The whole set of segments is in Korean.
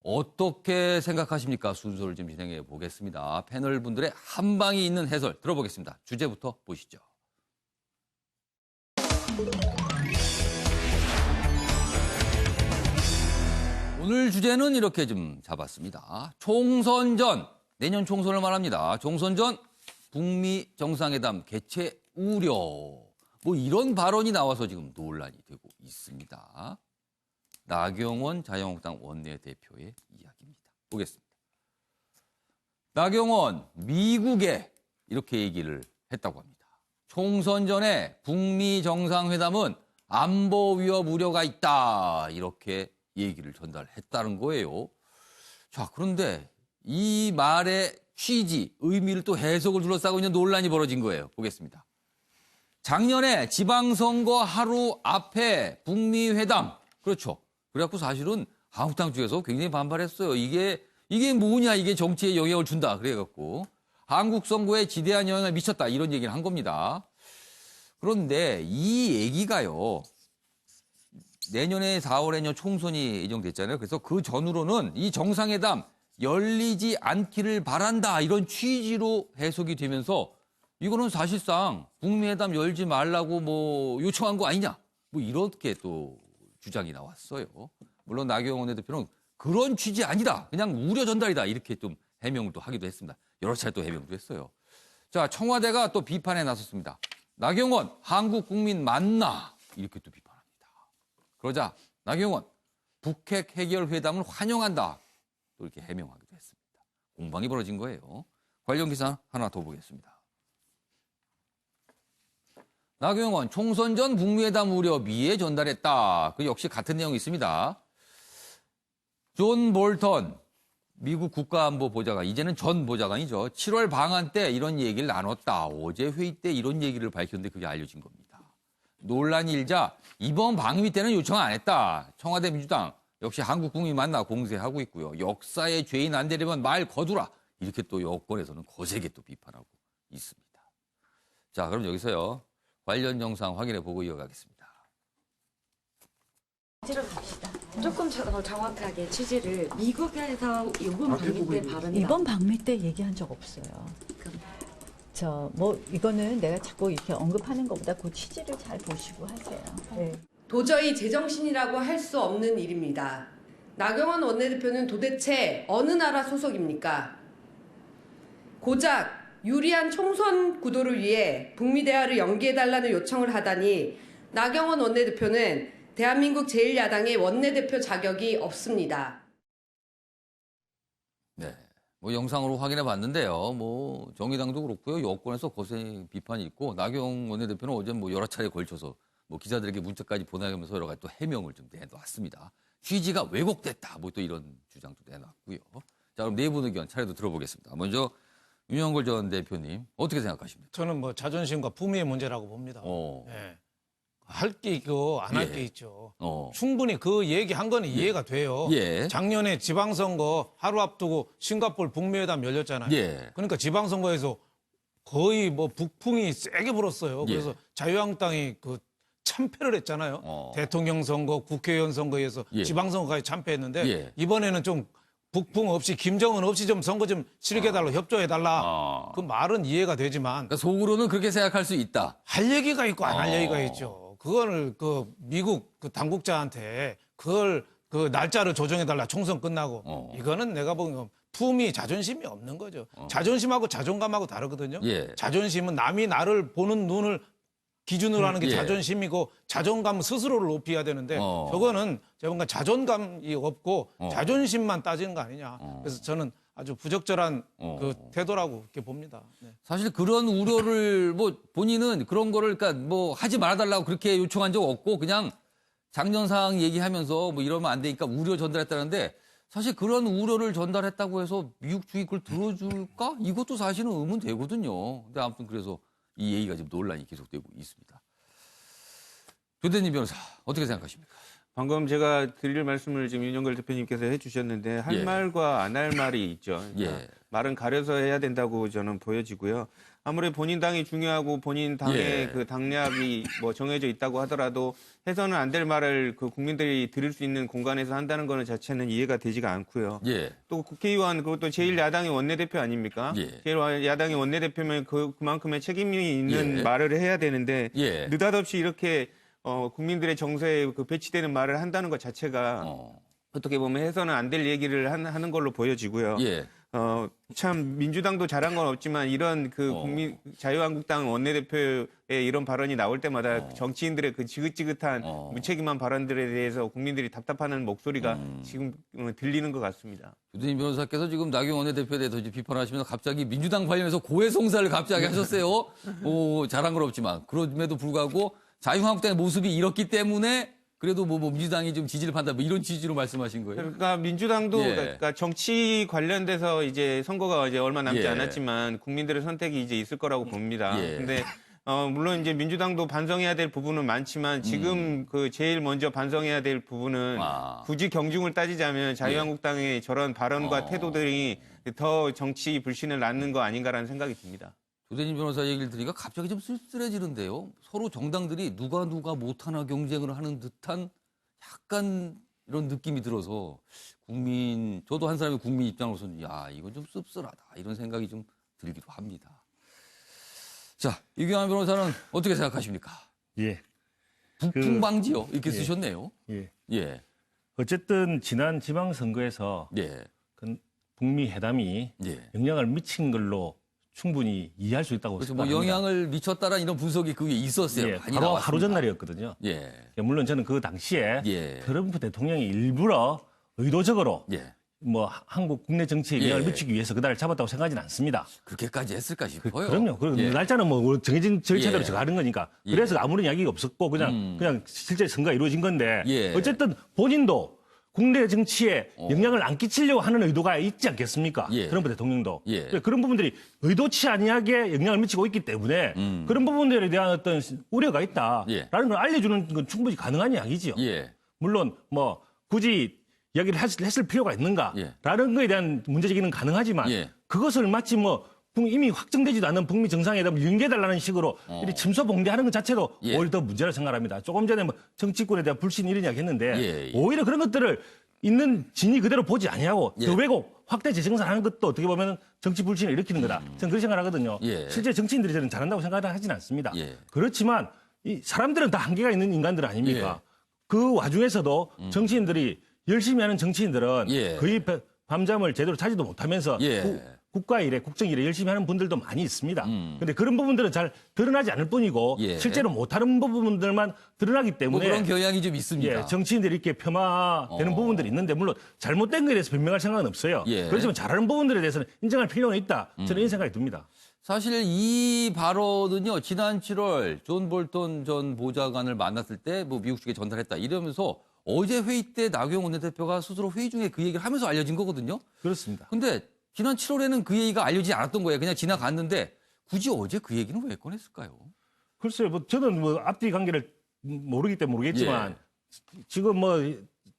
어떻게 생각하십니까? 순서를 좀 진행해 보겠습니다. 패널 분들의 한 방이 있는 해설 들어보겠습니다. 주제부터 보시죠. 오늘 주제는 이렇게 좀 잡았습니다. 총선 전, 내년 총선을 말합니다. 총선 전 북미 정상회담 개최 우려. 뭐 이런 발언이 나와서 지금 논란이 되고 있습니다. 나경원 자유한국당 원내대표의 이야기입니다. 보겠습니다. 나경원, 미국에 이렇게 얘기를 했다고 합니다. 총선 전에 북미 정상회담은 안보 위협 우려가 있다. 이렇게 얘기를 전달했다는 거예요. 자, 그런데 이 말의 취지, 의미를 또 해석을 둘러싸고 있는 논란이 벌어진 거예요. 보겠습니다. 작년에 지방선거 하루 앞에 북미 회담. 그렇죠. 그래갖고 사실은 한국당 쪽에서 굉장히 반발했어요. 이게 뭐냐, 이게 정치에 영향을 준다. 그래갖고 한국 선거에 지대한 영향을 미쳤다. 이런 얘기를 한 겁니다. 그런데 이 얘기가요. 내년에 4월에는 총선이 예정됐잖아요. 그래서 그 전후로는 이 정상회담 열리지 않기를 바란다. 이런 취지로 해석이 되면서 이거는 사실상 북미 회담 열지 말라고 뭐 요청한 거 아니냐. 뭐 이렇게 또 주장이 나왔어요. 물론 나경원 원내대표는 그런 취지 아니다. 그냥 우려 전달이다. 이렇게 좀 해명을 또 하기도 했습니다. 여러 차례 또 해명도 했어요. 자, 청와대가 또 비판에 나섰습니다. 나경원, 한국 국민 맞나? 이렇게 또 비판합니다. 그러자 나경원, 북핵 해결 회담을 환영한다. 또 이렇게 해명하기도 했습니다. 공방이 벌어진 거예요. 관련 기사 하나 더 보겠습니다. 나경원, 총선 전 북미회담 우려 미에 전달했다. 그 역시 같은 내용이 있습니다. 존 볼턴, 미국 국가안보보좌관, 이제는 전 보좌관이죠. 7월 방한 때 이런 얘기를 나눴다. 어제 회의 때 이런 얘기를 밝혔는데 그게 알려진 겁니다. 논란이 일자 이번 방미 때는 요청 안 했다. 청와대 민주당 역시 한국 국민 만나 공세하고 있고요. 역사의 죄인 안 되려면 말 거두라. 이렇게 또 여권에서는 거세게 또 비판하고 있습니다. 자, 그럼 여기서요. 관련 영상 확인해 보고 이어가겠습니다. 취지로 갑시다. 조금 더 정확하게 취지를 미국에서 이번 방미 때 발언이 이번 방미 때 얘기한 적 없어요. 이거는 내가 자꾸 이렇게 언급하는 것보다 그 취지를 잘 보시고 하세요. 네. 도저히 제정신이라고 할 수 없는 일입니다. 나경원 원내대표는 도대체 어느 나라 소속입니까? 고작 유리한 총선 구도를 위해 북미 대화를 연기해달라는 요청을 하다니 나경원 원내대표는 대한민국 제1야당의 원내대표 자격이 없습니다. 네, 뭐 영상으로 확인해 봤는데요. 뭐 정의당도 그렇고요. 여권에서 거센 비판이 있고 나경원 원내대표는 어제 뭐 여러 차례 걸쳐서 뭐 기자들에게 문자까지 보내면서 여러 가지 또 해명을 좀 내놨습니다. 취지가 왜곡됐다. 뭐 또 이런 주장도 내놨고요. 자, 그럼 네 분 의견 차례도 들어보겠습니다. 먼저 윤영걸 전 대표님 어떻게 생각하십니까? 저는 뭐 자존심과 품위의 문제라고 봅니다. 예. 할 게 있고 안 할 게 있죠. 충분히 그 얘기한 거는 이해가 돼요. 예. 작년에 지방선거 하루 앞두고 싱가포르 북미회담 열렸잖아요. 예. 그러니까 지방선거에서 거의 뭐 북풍이 세게 불었어요. 그래서 자유한국당이 그 참패를 했잖아요. 대통령 선거, 국회의원 선거에서 지방선거까지 참패했는데 이번에는 좀 북풍 없이 김정은 없이 좀 선거 좀 치르게 해달라, 협조해달라. 그 말은 이해가 되지만 그러니까 속으로는 그렇게 생각할 수 있다. 할 얘기가 있고 안 할 얘기가 있죠. 그거를 그 미국 그 당국자한테 그걸 그 날짜를 조정해달라 총선 끝나고 이거는 내가 보기엔 품위, 자존심이 없는 거죠. 자존심하고 자존감하고 다르거든요. 자존심은 남이 나를 보는 눈을 기준으로 하는 게 자존심이고 자존감은 스스로를 높여야 되는데 저거는 뭔가 자존감이 없고 자존심만 따지는 거 아니냐. 그래서 저는 아주 부적절한 그 태도라고 그렇게 봅니다. 네. 사실 그런 우려를 뭐 본인은 그런 거를 그러니까 뭐 하지 말아달라고 그렇게 요청한 적 없고 그냥 작년 상황 얘기하면서 뭐 이러면 안 되니까 우려 전달했다는데 사실 그런 우려를 전달했다고 해서 미국 측이 그걸 들어줄까? 이것도 사실은 의문되거든요. 근데 아무튼 그래서 이 얘기가 지금 논란이 계속되고 있습니다. 조대진 변호사 어떻게 생각하십니까? 방금 제가 드릴 말씀을 지금 윤영걸 대표님께서 해주셨는데 할 말과 안 할 말이 있죠. 그러니까 말은 가려서 해야 된다고 저는 보여지고요. 아무리 본인 당이 중요하고 본인 당의 예. 그 당략이 뭐 정해져 있다고 하더라도 해서는 안 될 말을 그 국민들이 들을 수 있는 공간에서 한다는 거는 자체는 이해가 되지가 않고요. 예. 또 국회의원 그것도 제1야당의 원내대표 아닙니까? 예. 제1야당의 원내대표면 그만큼의 책임이 있는 예. 말을 해야 되는데 예. 느닷없이 이렇게 국민들의 정서에 그 배치되는 말을 한다는 것 자체가 어떻게 보면 해서는 안 될 얘기를 하는 걸로 보여지고요. 예. 참 민주당도 잘한 건 없지만 이런 그 자유한국당 원내대표의 이런 발언이 나올 때마다 정치인들의 그 지긋지긋한 무책임한 발언들에 대해서 국민들이 답답하는 목소리가 지금 들리는 것 같습니다. 유대인 변호사께서 지금 나경원 원내대표에 대해서 이제 비판하시면서 갑자기 민주당 관련해서 고해성사를 갑자기 하셨어요. 잘한 건 없지만 그럼에도 불구하고 자유한국당의 모습이 이렇기 때문에 그래도 뭐 민주당이 좀 지지를 판다 뭐 이런 취지로 말씀하신 거예요? 그러니까 민주당도 예. 그러니까 정치 관련돼서 이제 선거가 이제 얼마 남지 예. 않았지만 국민들의 선택이 이제 있을 거라고 봅니다. 예. 근데 물론 이제 민주당도 반성해야 될 부분은 많지만 지금 그 제일 먼저 반성해야 될 부분은 굳이 경중을 따지자면 자유한국당의 저런 발언과 태도들이 더 정치 불신을 낳는 거 아닌가라는 생각이 듭니다. 조대진 변호사 얘기를 들으니까 갑자기 좀 쓸쓸해지는데요. 서로 정당들이 누가 못하나 경쟁을 하는 듯한 약간 이런 느낌이 들어서 저도 한 사람의 국민 입장으로서는 야, 이건 좀 씁쓸하다. 이런 생각이 좀 들기도 합니다. 자, 이경환 변호사는 어떻게 생각하십니까? 예. 북풍 방지요. 이렇게 예. 쓰셨네요. 예. 예. 어쨌든 지난 지방선거에서 예. 그 북미 회담이 예. 영향을 미친 걸로 충분히 이해할 수 있다고 그래서 뭐 생각합니다. 영향을 미쳤다라는 이런 분석이 그게 있었어요. 예, 많이 바로 나왔습니다. 하루 전날이었거든요. 예. 물론 저는 그 당시에 예. 트럼프 대통령이 일부러 의도적으로 예. 뭐 한국 국내 정치에 영향을 예. 미치기 위해서 그날을 잡았다고 생각하지는 않습니다. 그렇게까지 했을까 싶어요. 그럼요. 그리고 예. 날짜는 뭐 정해진 절차대로 예. 정하는 거니까. 예. 그래서 아무런 이야기가 없었고 그냥 실제 선거가 이루어진 건데 예. 어쨌든 본인도 국내 정치에 영향을 안 끼치려고 하는 의도가 있지 않겠습니까? 예. 트럼프 대통령도. 예. 그런 부분들이 의도치 아니하게 영향을 미치고 있기 때문에 그런 부분들에 대한 어떤 우려가 있다라는 예. 걸 알려주는 건 충분히 가능한 이야기지요. 예. 물론 뭐 굳이 이야기를 했을 필요가 있는가라는 거에 대한 문제 제기는 가능하지만 예. 그것을 마치 뭐 이미 확정되지도 않은 북미 정상회담을 연기해달라는 식으로 이렇게 침소봉대하는 것 자체도 예. 오히려 더 문제라고 생각합니다. 조금 전에 뭐 정치권에 대한 불신 이런 이야기 했는데 예. 오히려 그런 것들을 있는 진위 그대로 보지 아니하고 예. 더 왜곡, 확대 재생산하는 것도 어떻게 보면 정치 불신을 일으키는 거다. 저는 그렇게 생각하거든요. 예. 실제 정치인들이 저는 잘한다고 생각하지는 않습니다. 예. 그렇지만 이 사람들은 다 한계가 있는 인간들 아닙니까? 예. 그 와중에서도 정치인들이 열심히 하는 정치인들은 예. 거의 밤잠을 제대로 자지도 못하면서 예. 국가 일에, 국정 일에 열심히 하는 분들도 많이 있습니다. 그런데 그런 부분들은 잘 드러나지 않을 뿐이고 예. 실제로 못하는 부분들만 드러나기 뭐 때문에 그런 경향이 좀 있습니다. 예, 정치인들이 이렇게 폄하되는 부분들이 있는데 물론 잘못된 거에 대해서 변명할 생각은 없어요. 예. 그렇지만 잘하는 부분들에 대해서는 인정할 필요는 있다. 저는 이런 생각이 듭니다. 사실 이 발언은요, 지난 7월 존 볼턴 전 보좌관을 만났을 때 뭐 미국 측에 전달했다 이러면서 어제 회의 때 나경원 원내대표가 스스로 회의 중에 그 얘기를 하면서 알려진 거거든요. 그렇습니다. 근데 지난 7월에는 그 얘기가 알려지지 않았던 거예요. 그냥 지나갔는데 굳이 어제 그 얘기는 왜 꺼냈을까요? 글쎄요, 뭐 저는 뭐 앞뒤 관계를 모르기 때문에 모르겠지만 지금 뭐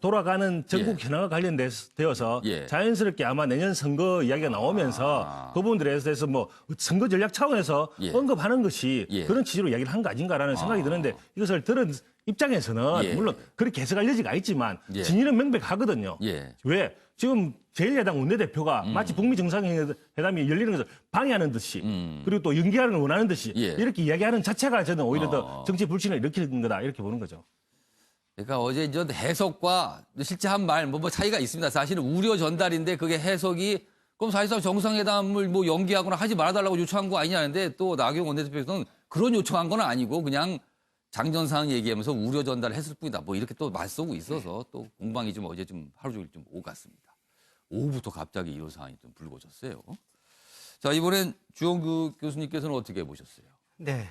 돌아가는 전국 현황과 관련되어서 예. 자연스럽게 아마 내년 선거 이야기가 나오면서 그 부분들에 대해서 뭐 선거 전략 차원에서 예. 언급하는 것이 예. 그런 취지로 이야기를 한 거 아닌가라는 생각이 드는데 이것을 들은 입장에서는 예. 물론 그렇게 해석할 여지가 있지만 예. 진위는 명백하거든요. 예. 왜? 지금 제1야당 원내대표가 마치 북미 정상회담이 열리는 것을 방해하는 듯이 그리고 또 연기하는 걸 원하는 듯이 예. 이렇게 이야기하는 자체가 저는 오히려 더 정치 불신을 일으키는 거다 이렇게 보는 거죠. 그러니까 어제 이제 해석과 실제 한 말 뭐 차이가 있습니다. 사실은 우려 전달인데 그게 해석이 그럼 사실상 정상회담을 뭐 연기하거나 하지 말아달라고 요청한 거 아니냐는데 또 나경원 원내대표에서는 그런 요청한 건 아니고 그냥 장전사항 얘기하면서 우려 전달을 했을 뿐이다. 뭐 이렇게 또 맞서고 있어서 또 공방이 좀 어제 좀 하루 종일 좀 오갔습니다. 오후부터 갑자기 이런 상황이 좀 불거졌어요. 자, 이번엔 주영구 교수님께서는 어떻게 보셨어요? 네.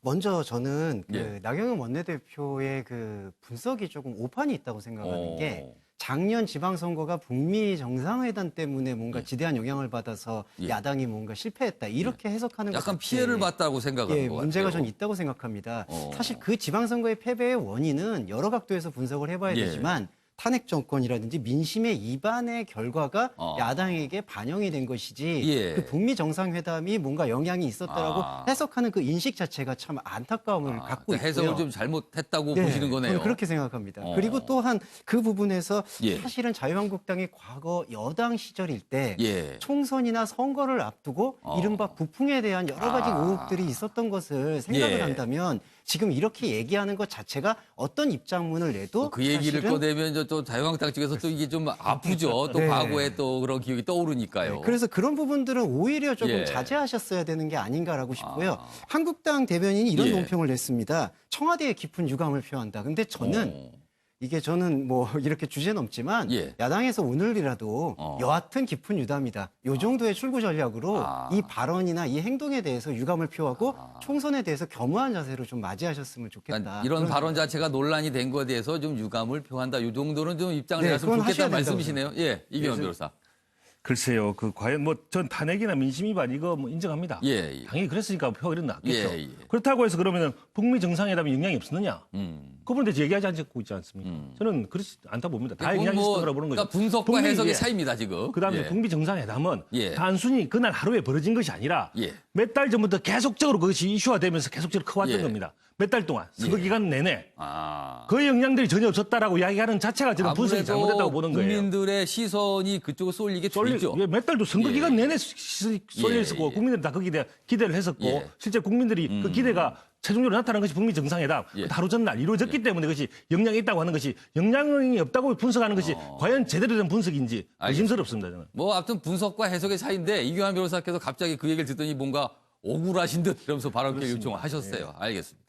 먼저 저는 그 예. 나경원 원내대표의 그 분석이 조금 오판이 있다고 생각하는 게 어. 작년 지방선거가 북미 정상회담 때문에 뭔가 지대한 영향을 받아서 예. 야당이 뭔가 실패했다 이렇게 해석하는 것 약간 자체에 피해를 봤다고 생각하는 예, 것 같아요. 문제가 전 있다고 생각합니다. 어. 사실 그 지방선거의 패배의 원인은 여러 각도에서 분석을 해봐야 예. 되지만 탄핵 정권이라든지 민심의 이반의 결과가 야당에게 반영이 된 것이지 예. 그 북미 정상회담이 뭔가 영향이 있었다라고 해석하는 그 인식 자체가 참 안타까움을 갖고 있고요. 해석을 좀 잘못했다고 네, 보시는 거네요. 저는 그렇게 생각합니다. 그리고 또한 그 부분에서 예. 사실은 자유한국당이 과거 여당 시절일 때 예. 총선이나 선거를 앞두고 이른바 부풍에 대한 여러 가지 의혹들이 있었던 것을 생각을 예. 한다면 지금 이렇게 얘기하는 것 자체가 어떤 입장문을 내도 그 얘기를 사실은 꺼내면 또 자유한국당 측에서 또 이게 좀 아프죠. 또 네. 과거에 또 그런 기억이 떠오르니까요. 네, 그래서 그런 부분들은 오히려 조금 예. 자제하셨어야 되는 게 아닌가라고 싶고요. 한국당 대변인이 이런 예. 논평을 냈습니다. 청와대에 깊은 유감을 표한다. 근데 저는 저는 뭐 이렇게 주제 넘지만 예. 야당에서 오늘이라도 여하튼 깊은 유담이다. 요 정도의 출구 전략으로 이 발언이나 이 행동에 대해서 유감을 표하고 총선에 대해서 겸허한 자세로 좀 맞이하셨으면 좋겠다. 그러니까 이런 발언 자체가 논란이 된 거에 대해서 좀 유감을 표한다. 이 정도는 좀 입장을 네, 내놨으면 그건 하셔야 좋겠다는 된다고 말씀이시네요. 예, 이경원 변호사. 글쎄요, 그 과연 뭐 전 탄핵이나 민심 위반 이거 뭐 인정합니다. 예, 예. 당연히 그랬으니까 표가 이런 났겠죠. 예, 예. 그렇다고 해서 그러면은 북미 정상회담에 영향이 없었느냐? 그 부분에 대해서 얘기하지 않고 있지 않습니까? 저는 그렇지 않다 봅니다. 다 영향이 있었던 거라 보는 거죠. 그러니까 분석과 북미, 해석의 예. 차이입니다, 지금. 그다음에 예. 북미 정상회담은 예. 단순히 그날 하루에 벌어진 것이 아니라 예. 몇 달 전부터 계속적으로 그것이 이슈화되면서 계속적으로 커왔던 예. 겁니다. 몇 달 동안 선거 예. 기간 내내 아. 그 영향들이 전혀 없었다라고 이야기하는 자체가 저는 분석이 잘못됐다고 보는 거예요. 국민들의 시선이 그쪽으로 쏠리게 쏠리죠. 예, 몇 달도 선거 예. 기간 내내 쏠려 예, 있었고 예. 국민들이 다 거기에 기대를 했었고 예. 실제 국민들이 그 기대가 최종적으로 나타난 것이 북미 정상회담 예. 하루 전날 이루어졌기 때문에 그것이 영향이 있다고 하는 것이 영향이 없다고 분석하는 것이 과연 제대로 된 분석인지 의심스럽습니다. 저는. 뭐 아무튼 분석과 해석의 차이인데 이경환 변호사께서 갑자기 그 얘기를 듣더니 뭔가 억울하신 듯 이러면서 발언 기회 요청을 하셨어요. 알겠습니다.